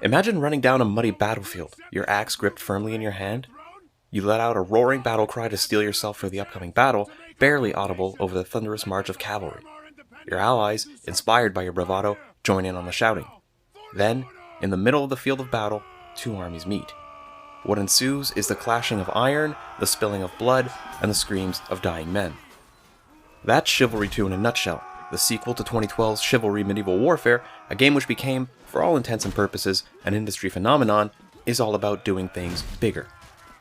Imagine running down a muddy battlefield, your axe gripped firmly in your hand. You let out a roaring battle cry to steel yourself for the upcoming battle, barely audible over the thunderous march of cavalry. Your allies, inspired by your bravado, join in on the shouting. Then, in the middle of the field of battle, two armies meet. What ensues is the clashing of iron, the spilling of blood, and the screams of dying men. That's Chivalry 2 in a nutshell, the sequel to 2012's Chivalry Medieval Warfare, a game which became, for all intents and purposes, an industry phenomenon, is all about doing things bigger.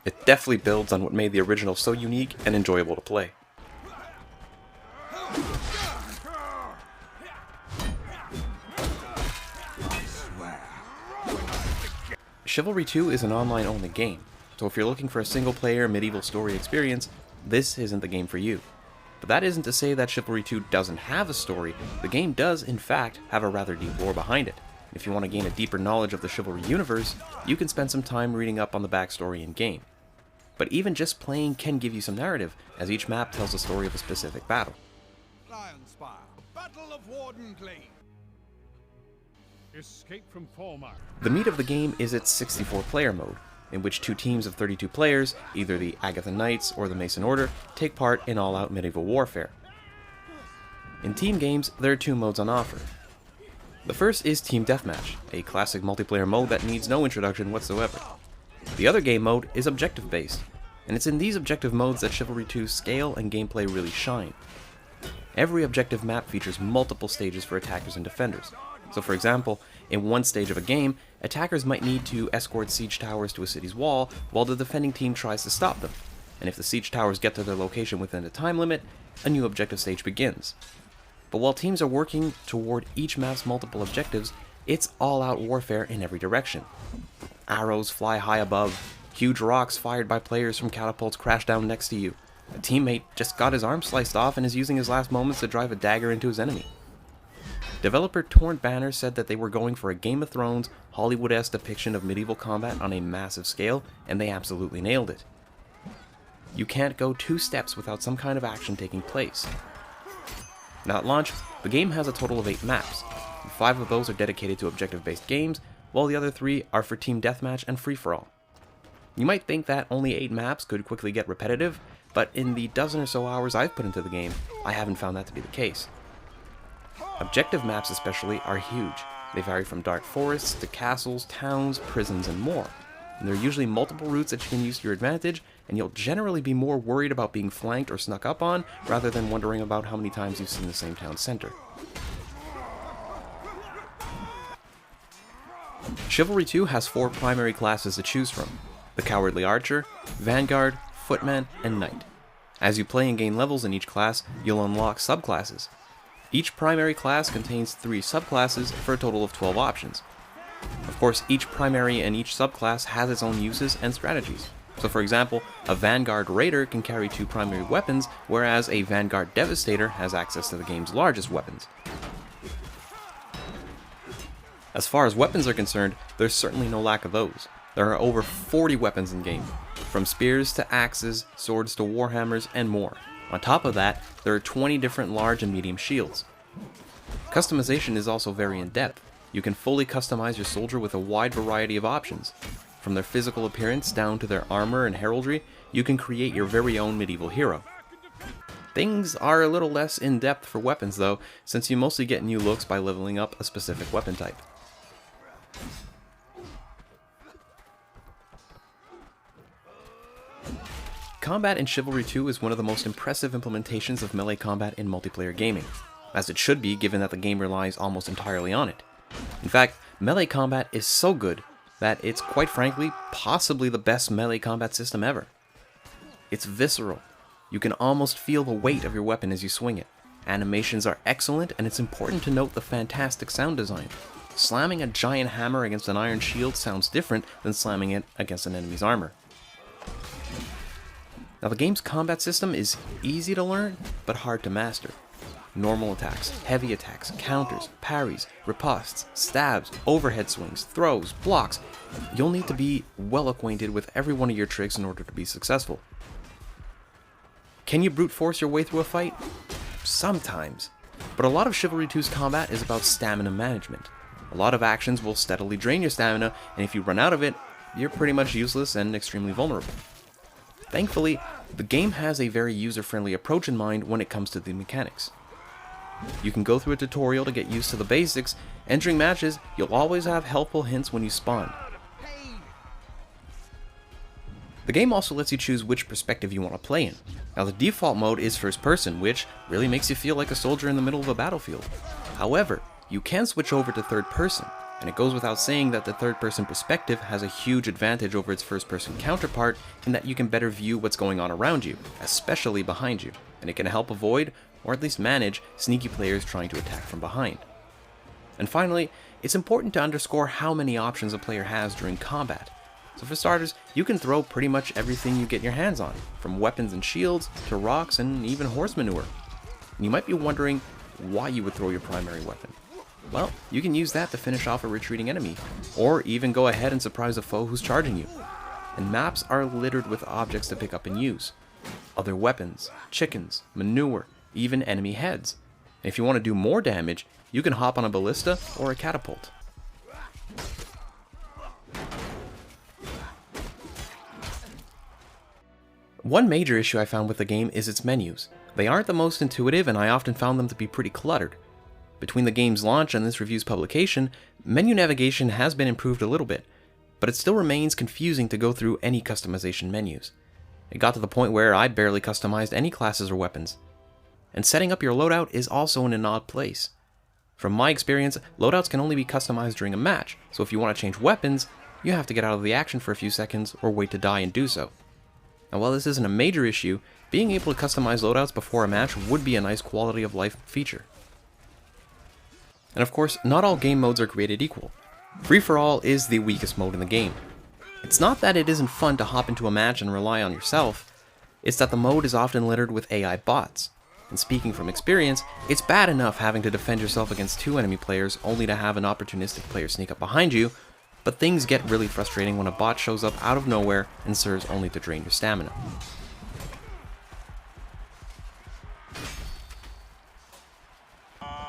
It definitely builds on what made the original so unique and enjoyable to play. Chivalry 2 is an online-only game, so if you're looking for a single-player medieval story experience, this isn't the game for you. But that isn't to say that Chivalry 2 doesn't have a story. The game does, in fact, have a rather deep lore behind it. If you want to gain a deeper knowledge of the Chivalry universe, you can spend some time reading up on the backstory in-game. But even just playing can give you some narrative, as each map tells the story of a specific battle. Battle of Warden Glade. Escape from Falmar. The meat of the game is its 64-player mode, in which two teams of 32 players, either the Agatha Knights or the Mason Order, take part in all-out medieval warfare. In team games, there are two modes on offer. The first is Team Deathmatch, a classic multiplayer mode that needs no introduction whatsoever. The other game mode is objective-based, and it's in these objective modes that Chivalry 2's scale and gameplay really shine. Every objective map features multiple stages for attackers and defenders. So for example, in one stage of a game, attackers might need to escort siege towers to a city's wall while the defending team tries to stop them. And if the siege towers get to their location within a time limit, a new objective stage begins. But while teams are working toward each map's multiple objectives, it's all-out warfare in every direction. Arrows fly high above, huge rocks fired by players from catapults crash down next to you. A teammate just got his arm sliced off and is using his last moments to drive a dagger into his enemy. Developer Torn Banner said that they were going for a Game of Thrones, Hollywood-esque depiction of medieval combat on a massive scale, and they absolutely nailed it. You can't go 2 steps without some kind of action taking place. Now at launch, the game has a total of 8 maps. 5 of those are dedicated to objective-based games, while the other 3 are for Team Deathmatch and Free-for-All. You might think that only 8 maps could quickly get repetitive, but in the dozen or so hours I've put into the game, I haven't found that to be the case. Objective maps especially are huge. They vary from dark forests to castles, towns, prisons, and more. And there are usually multiple routes that you can use to your advantage, and you'll generally be more worried about being flanked or snuck up on, rather than wondering about how many times you've seen the same town center. Chivalry 2 has 4 primary classes to choose from: the Cowardly Archer, Vanguard, Footman, and Knight. As you play and gain levels in each class, you'll unlock subclasses. Each primary class contains 3 subclasses for a total of 12 options. Of course, each primary and each subclass has its own uses and strategies. So for example, a Vanguard Raider can carry 2 primary weapons, whereas a Vanguard Devastator has access to the game's largest weapons. As far as weapons are concerned, there's certainly no lack of those. There are over 40 weapons in game, from spears to axes, swords to warhammers, and more. On top of that, there are 20 different large and medium shields. Customization is also very in-depth. You can fully customize your soldier with a wide variety of options. From their physical appearance down to their armor and heraldry, you can create your very own medieval hero. Things are a little less in-depth for weapons though, since you mostly get new looks by leveling up a specific weapon type. Combat in Chivalry 2 is one of the most impressive implementations of melee combat in multiplayer gaming, as it should be given that the game relies almost entirely on it. In fact, melee combat is so good that it's quite frankly possibly the best melee combat system ever. It's visceral. You can almost feel the weight of your weapon as you swing it. Animations are excellent, and it's important to note the fantastic sound design. Slamming a giant hammer against an iron shield sounds different than slamming it against an enemy's armor. Now the game's combat system is easy to learn, but hard to master. Normal attacks, heavy attacks, counters, parries, ripostes, stabs, overhead swings, throws, blocks. You'll need to be well acquainted with every one of your tricks in order to be successful. Can you brute force your way through a fight? Sometimes. But a lot of Chivalry 2's combat is about stamina management. A lot of actions will steadily drain your stamina, and if you run out of it, you're pretty much useless and extremely vulnerable. Thankfully, the game has a very user-friendly approach in mind when it comes to the mechanics. You can go through a tutorial to get used to the basics. Entering matches, you'll always have helpful hints when you spawn. The game also lets you choose which perspective you want to play in. Now the default mode is first person, which really makes you feel like a soldier in the middle of a battlefield. However, you can switch over to third person, and it goes without saying that the third person perspective has a huge advantage over its first person counterpart in that you can better view what's going on around you, especially behind you, and it can help avoid, or at least manage, sneaky players trying to attack from behind. And finally, it's important to underscore how many options a player has during combat. So for starters, you can throw pretty much everything you get your hands on, from weapons and shields to rocks and even horse manure. And you might be wondering why you would throw your primary weapon. Well, you can use that to finish off a retreating enemy, or even go ahead and surprise a foe who's charging you. And maps are littered with objects to pick up and use. Other weapons, chickens, manure, even enemy heads. And if you want to do more damage, you can hop on a ballista or a catapult. One major issue I found with the game is its menus. They aren't the most intuitive, and I often found them to be pretty cluttered. Between the game's launch and this review's publication, menu navigation has been improved a little bit, but it still remains confusing to go through any customization menus. It got to the point where I barely customized any classes or weapons. And setting up your loadout is also in an odd place. From my experience, loadouts can only be customized during a match, so if you want to change weapons, you have to get out of the action for a few seconds or wait to die and do so. And while this isn't a major issue, being able to customize loadouts before a match would be a nice quality of life feature. And of course, not all game modes are created equal. Free-for-all is the weakest mode in the game. It's not that it isn't fun to hop into a match and rely on yourself, it's that the mode is often littered with AI bots. And speaking from experience, it's bad enough having to defend yourself against two enemy players only to have an opportunistic player sneak up behind you, but things get really frustrating when a bot shows up out of nowhere and serves only to drain your stamina.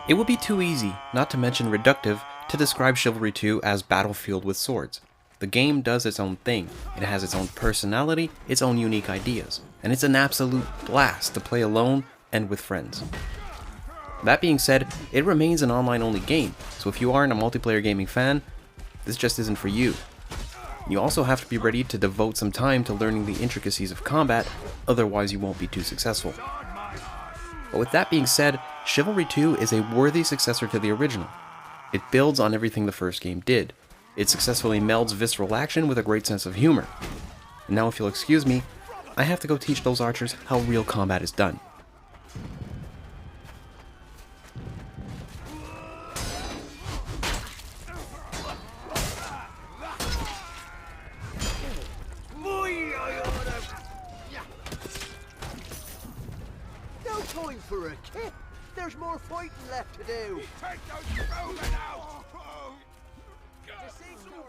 It would be too easy, not to mention reductive, to describe Chivalry 2 as Battlefield with swords. The game does its own thing, it has its own personality, its own unique ideas, and it's an absolute blast to play alone and with friends. That being said, it remains an online-only game, so if you aren't a multiplayer gaming fan, this just isn't for you. You also have to be ready to devote some time to learning the intricacies of combat, otherwise you won't be too successful. But with that being said, Chivalry 2 is a worthy successor to the original. It builds on everything the first game did. It successfully melds visceral action with a great sense of humor. And now if you'll excuse me, I have to go teach those archers how real combat is done. Time for a kip. There's more fighting left to do. Take those bowmen out! The signal.